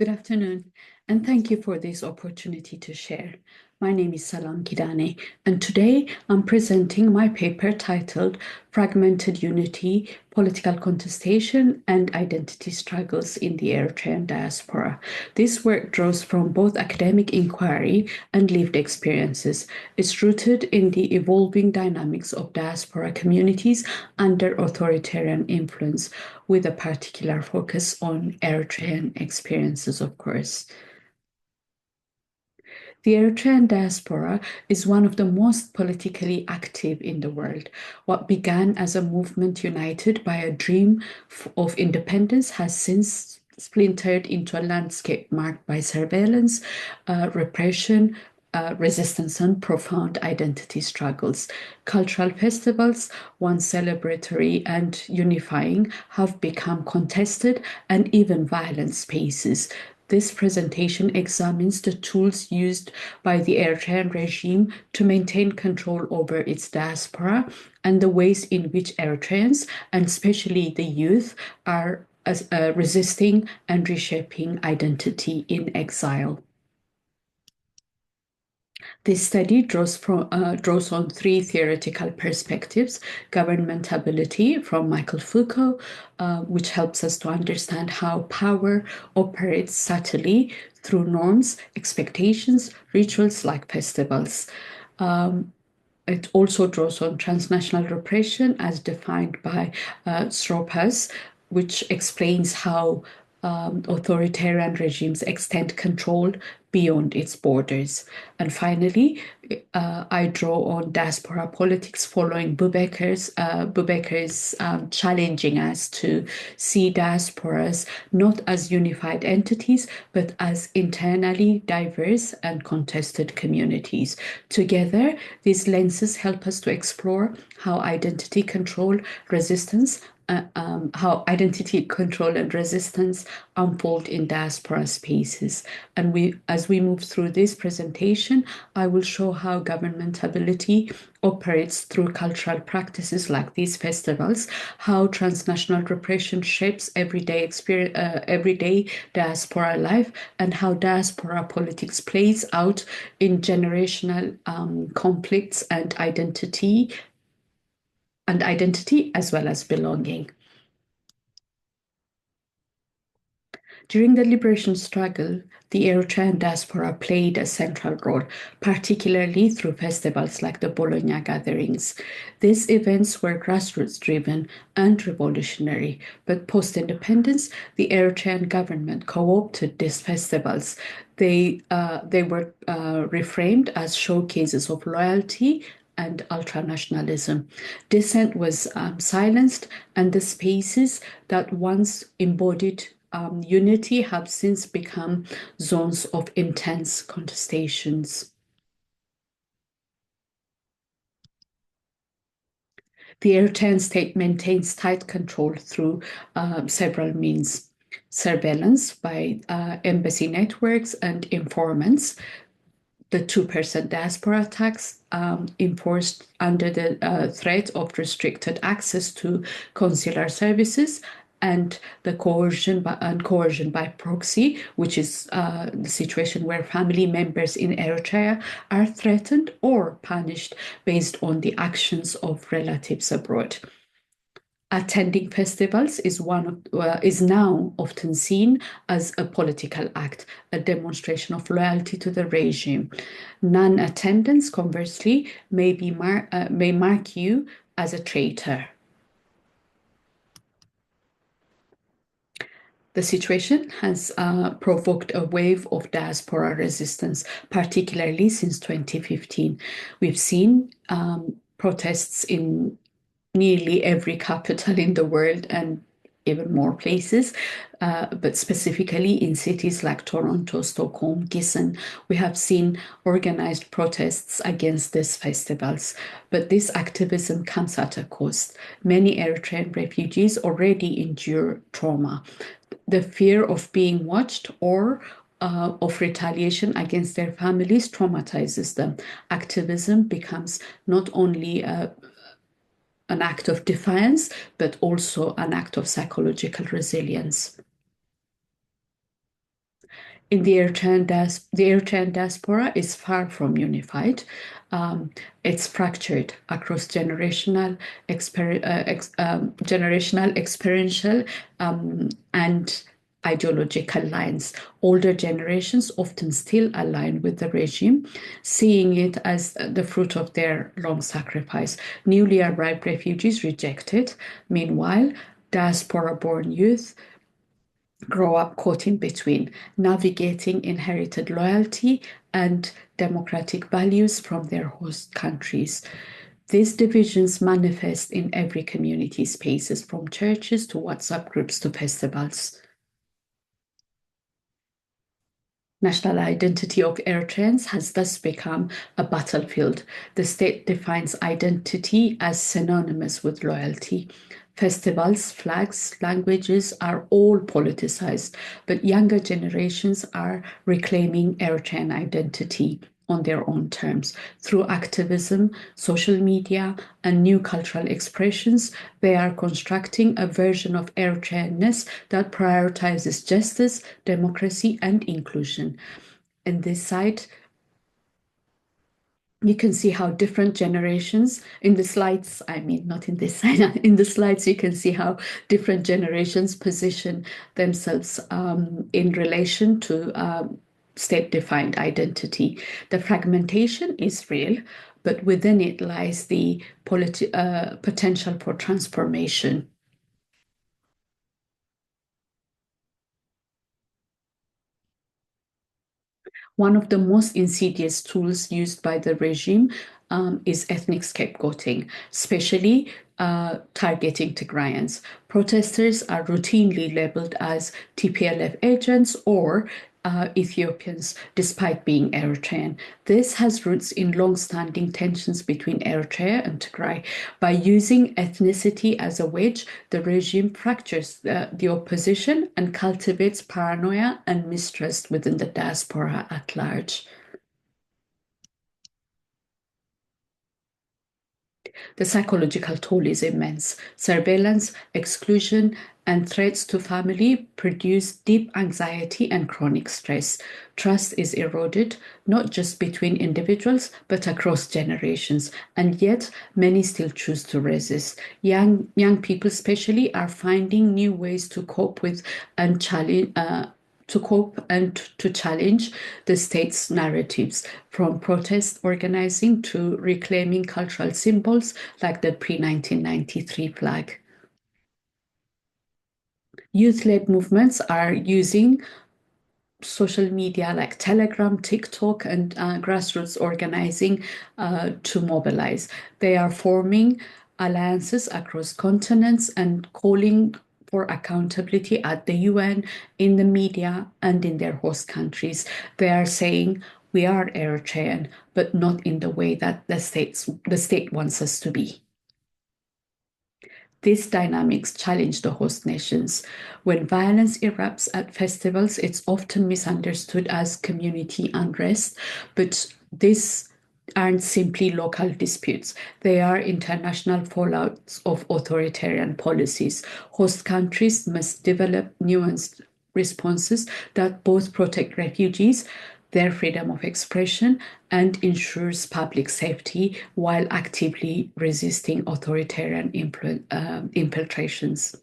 Good afternoon, and thank you for this opportunity to share. My name is Selam Kidane, and today I'm presenting my paper titled Fragmented Unity, Political Contestation and Identity Struggles in the Eritrean Diaspora. This work draws from both academic inquiry and lived experiences. It's rooted in the evolving dynamics of diaspora communities under authoritarian influence, with a particular focus on Eritrean experiences, of course. The Eritrean diaspora is one of the most politically active in the world. What began as a movement united by a dream of independence has since splintered into a landscape marked by surveillance, repression, resistance, and profound identity struggles. Cultural festivals, once celebratory and unifying, have become contested and even violent spaces. This presentation examines the tools used by the Eritrean regime to maintain control over its diaspora and the ways in which Eritreans, and especially the youth, are resisting and reshaping identity in exile. This study draws on three theoretical perspectives: governmentability from Michael Foucault, which helps us to understand how power operates subtly through norms, expectations, rituals like festivals. It also draws on transnational repression as defined by Stropas, which explains how authoritarian regimes extend control beyond its borders. And finally, I draw on diaspora politics following Bubeker's challenging us to see diasporas not as unified entities, but as internally diverse and contested communities. Together, these lenses help us to explore how identity control and resistance unfold in diaspora spaces. And as we move through this presentation, I will show how governmentability operates through cultural practices like these festivals, how transnational repression shapes everyday diaspora life, and how diaspora politics plays out in generational conflicts and identity as well as belonging. During the liberation struggle, the Eritrean diaspora played a central role, particularly through festivals like the Bologna gatherings. These events were grassroots-driven and revolutionary, but post-independence, the Eritrean government co-opted these festivals. They were reframed as showcases of loyalty and ultranationalism. Dissent was silenced, and the spaces that once embodied unity have since become zones of intense contestations. The Eritrean state maintains tight control through several means: surveillance by embassy networks and informants, the 2% diaspora tax enforced under the threat of restricted access to consular services, and the coercion by proxy, which is the situation where family members in Eritrea are threatened or punished based on the actions of relatives abroad. Attending festivals is now often seen as a political act, a demonstration of loyalty to the regime. Non-attendance, conversely, may mark you as a traitor. The situation has provoked a wave of diaspora resistance, particularly since 2015. We've seen protests in nearly every capital in the world and even more places, but specifically in cities like Toronto, Stockholm, Gießen, we have seen organized protests against these festivals. But this activism comes at a cost. Many Eritrean refugees already endure trauma. The fear of being watched or of retaliation against their families traumatizes them. Activism becomes not only an act of defiance, but also an act of psychological resilience. In the Eritrean diaspora is far from unified. Um, it's fractured across generational, experiential, and ideological lines. Older generations often still align with the regime, seeing it as the fruit of their long sacrifice. Newly arrived refugees reject it. Meanwhile, diaspora-born youth grow up caught in between, navigating inherited loyalty and democratic values from their host countries. These divisions manifest in every community spaces, from churches to WhatsApp groups to festivals. National identity of Eritreans has thus become a battlefield. The state defines identity as synonymous with loyalty. Festivals, flags, languages are all politicized, but younger generations are reclaiming Eritrean identity on their own terms. Through activism, social media, and new cultural expressions, they are constructing a version of Eritreanness that prioritizes justice, democracy, and inclusion. In this site, you can see how different generations in the slides, I mean, not in this slide, in the slides, you can see how different generations position themselves in relation to state-defined identity. The fragmentation is real, but within it lies the potential for transformation. One of the most insidious tools used by the regime is ethnic scapegoating, especially targeting Tigrayans. Protesters are routinely labeled as TPLF agents or Ethiopians, despite being Eritrean. This has roots in long-standing tensions between Eritrea and Tigray. By using ethnicity as a wedge, the regime fractures the opposition and cultivates paranoia and mistrust within the diaspora at large. The psychological toll is immense. Surveillance, exclusion, and threats to family produce deep anxiety and chronic stress. Trust is eroded, not just between individuals, but across generations. And yet, many still choose to resist. Young people, especially, are finding new ways to cope with and challenge. To cope and to challenge the state's narratives, from protest organizing to reclaiming cultural symbols like the pre 1993 flag. Youth led movements are using social media like Telegram, TikTok, and grassroots organizing to mobilize. They are forming alliances across continents and calling for accountability at the UN, in the media, and in their host countries. They are saying, we are Eritrean, but not in the way that the state wants us to be. These dynamics challenge the host nations. When violence erupts at festivals, it's often misunderstood as community unrest, but these aren't simply local disputes. They are international fallouts of authoritarian policies. Host countries must develop nuanced responses that both protect refugees, their freedom of expression, and ensures public safety while actively resisting authoritarian infiltrations.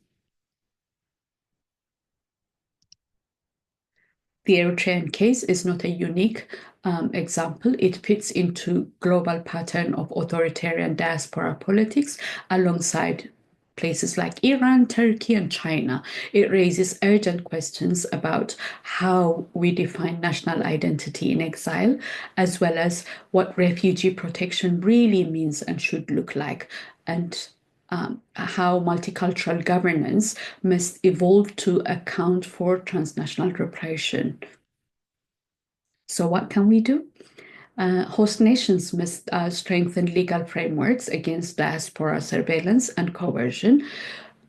The Eritrean case is not a unique example. It fits into global pattern of authoritarian diaspora politics alongside places like Iran, Turkey, and China. It raises urgent questions about how we define national identity in exile, as well as what refugee protection really means and should look like, and how multicultural governance must evolve to account for transnational repression. So, what can we do? Host nations must strengthen legal frameworks against diaspora surveillance and coercion.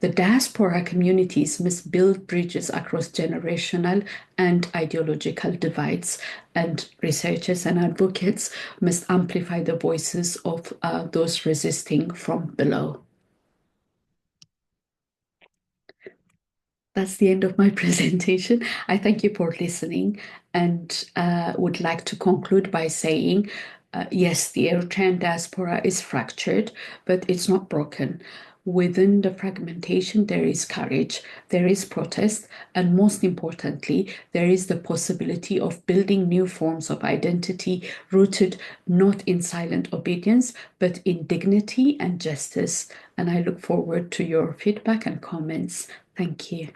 The diaspora communities must build bridges across generational and ideological divides, and researchers and advocates must amplify the voices of those resisting from below. That's the end of my presentation. I thank you for listening, and would like to conclude by saying, yes, the Eritrean diaspora is fractured, but it's not broken. Within the fragmentation, there is courage, there is protest, and most importantly, there is the possibility of building new forms of identity rooted not in silent obedience, but in dignity and justice. And I look forward to your feedback and comments. Thank you.